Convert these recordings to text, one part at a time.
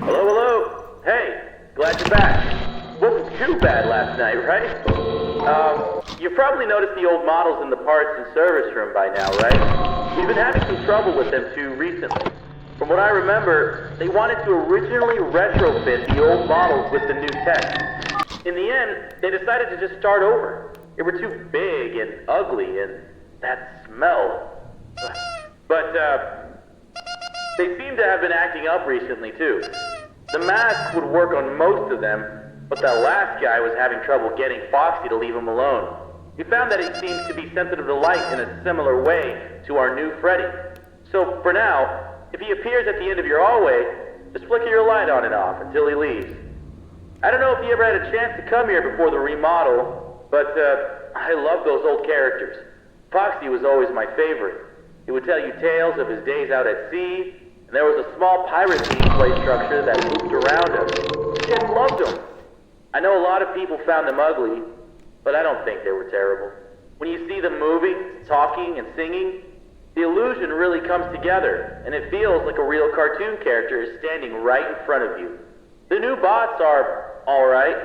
Hello, hello. Hey, glad you're back. Wasn't too bad last night, right? You probably noticed the old models in the parts and service room by now, right? We've been having some trouble with them too recently. From what I remember, they wanted to originally retrofit the old models with the new tech. In the end, they decided to just start over. They were too big and ugly and that smell. But, they seem to have been acting up recently, too. The mask would work on most of them, but that last guy was having trouble getting Foxy to leave him alone. We found that he seems to be sensitive to light in a similar way to our new Freddy. So, for now, if he appears at the end of your hallway, just flicker your light on and off until he leaves. I don't know if you ever had a chance to come here before the remodel, but, I love those old characters. Foxy was always my favorite. He would tell you tales of his days out at sea, and there was a small pirate-themed play structure that moved around him. Kids loved him. I know a lot of people found them ugly, but I don't think they were terrible. When you see them moving, talking, and singing, the illusion really comes together, and it feels like a real cartoon character is standing right in front of you. The new bots are alright.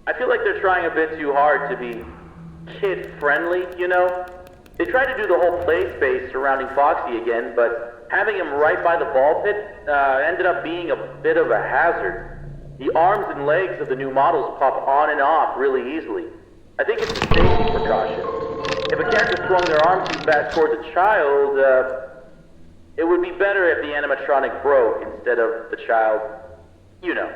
I feel like they're trying a bit too hard to be kid-friendly, you know? They tried to do the whole play space surrounding Foxy again, but having him right by the ball pit ended up being a bit of a hazard. The arms and legs of the new models pop on and off really easily. I think it's a safety precaution. If a character swung their arm too fast towards a child, it would be better if the animatronic broke instead of the child, you know.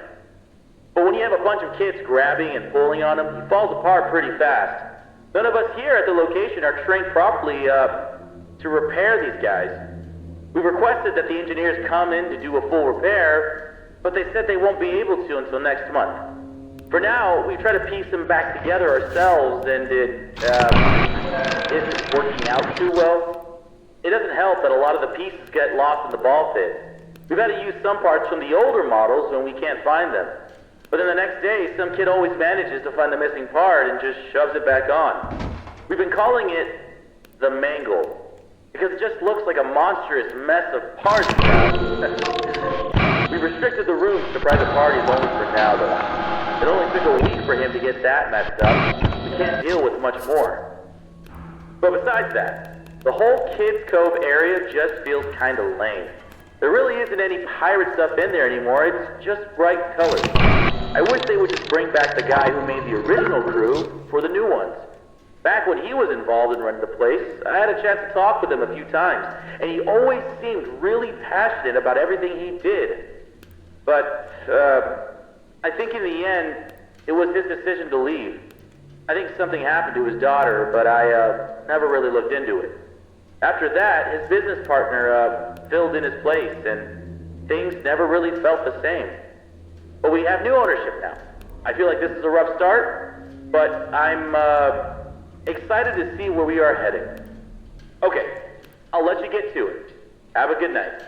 But when you have a bunch of kids grabbing and pulling on him, he falls apart pretty fast. None of us here at the location are trained properly to repair these guys. We requested that the engineers come in to do a full repair, but they said they won't be able to until next month. For now, we try to piece them back together ourselves, and it isn't working out too well. It doesn't help that a lot of the pieces get lost in the ball pit. We've had to use some parts from the older models when we can't find them. But then the next day, some kid always manages to find the missing part and just shoves it back on. We've been calling it the Mangle, because it just looks like a monstrous mess of parts now. We've restricted the rooms to private parties only for now, though. It only took a week for him to get that messed up. We can't deal with much more. But besides that, the whole Kids Cove area just feels kinda lame. There really isn't any pirate stuff in there anymore, it's just bright colors. I wish they would just bring back the guy who made the original crew for the new ones. Back when he was involved in running the place, I had a chance to talk with him a few times, and he always seemed really passionate about everything he did. But, I think in the end, it was his decision to leave. I think something happened to his daughter, but I never really looked into it. After that, his business partner filled in his place, and things never really felt the same. But we have new ownership now. I feel like this is a rough start, but I'm excited to see where we are heading. Okay, I'll let you get to it. Have a good night.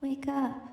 Wake up.